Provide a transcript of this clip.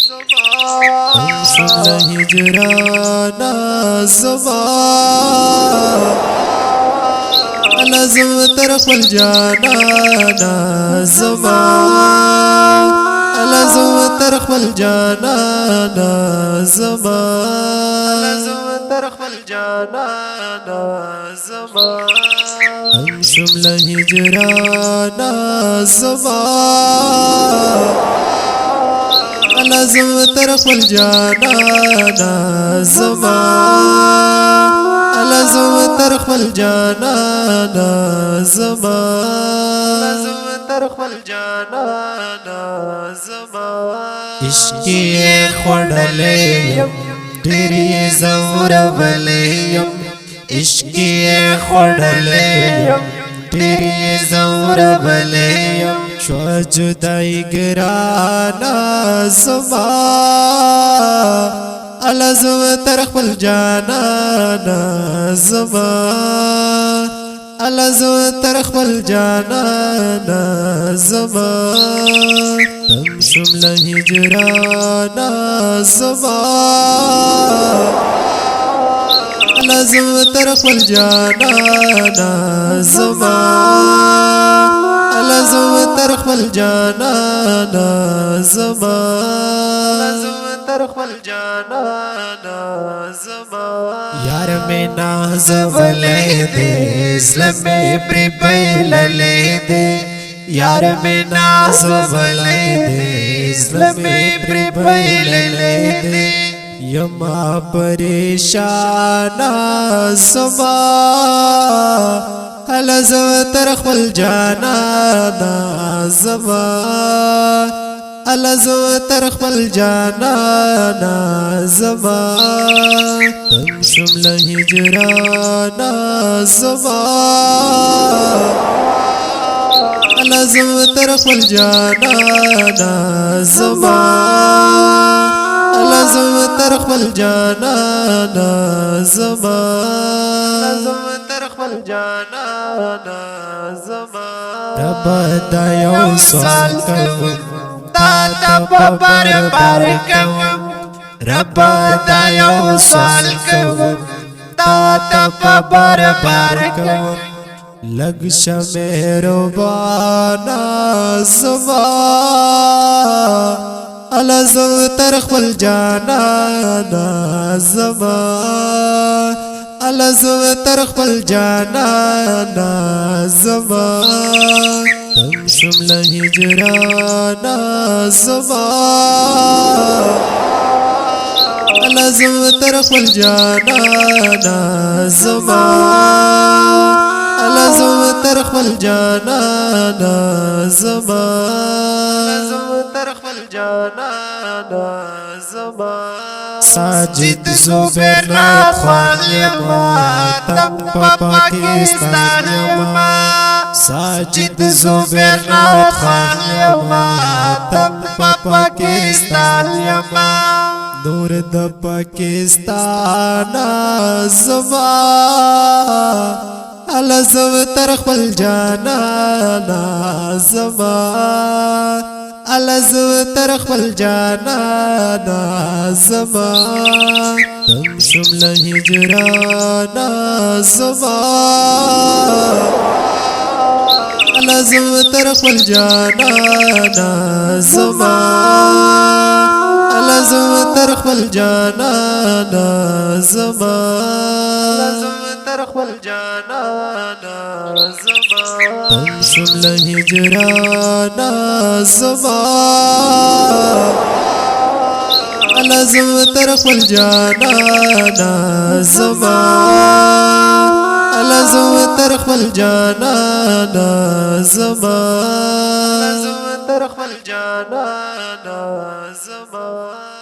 شمل هجرانا زمان لازم ترخل جانانا زمان لازم ترخل جانانا زمان لازم ترخل جانانا زمان شمل هجرانا زمان لازم ترخل جانانا زمان لازم ترخل جانانا زمان لازم ترخل جانانا زمان عشقي خړلې ډېرې زورولې عشقي خړلې ډېرې زورولې شو جدای ګرانا زمان لازم ترخل جانانا زمان لازم ترخل جانانا زمان شمل هجرانا زمان لازم ترخل جانانا زمان لازم ترخل جانانا زمان لازم ترخل جانانا زمان یار میں ناز ولے دے اسلام پری پہلے دے یار میں ناز ولے دے اسلام پری پہلے دے یما پریشان زمان لازم ترخل جانانا زمان لازم ترخل جانانا زمان شمل هجرانا زمان لازم ترخل جانانا زمان لازم ترخل جانانا زمان لازم ترخل جانانا زمان رب دا یو سوال کوم تا بار بار کوم رب دا یو سوال کوم تا بار بار کوم لگ شمیرو بانا زمان لازم ترخل جانانا زمان لازم ترخل جانانا زمان شمل هجرانا زمان لازم ترخل جانانا زمان لازم ترخل جانانا زمان لازم ترخل جانانا زمان ساجد زبیر خوان یما تم پاکستان یما ساجد زبیر خوان یما تم پاکستان یما دور د پاکستان زمان لازم ترخل جانانا زمان لازم ترخل جانانا زمان شمل هجرانا زمان لازم ترخل جانانا زمان لازم ترخل جانانا زمان لازم ترخل جانانا زمان شمل هجرانا زمان لازم ترخل جانانا زمان لازم ترخل جانانا زمان لازم ترخل جانانا زمان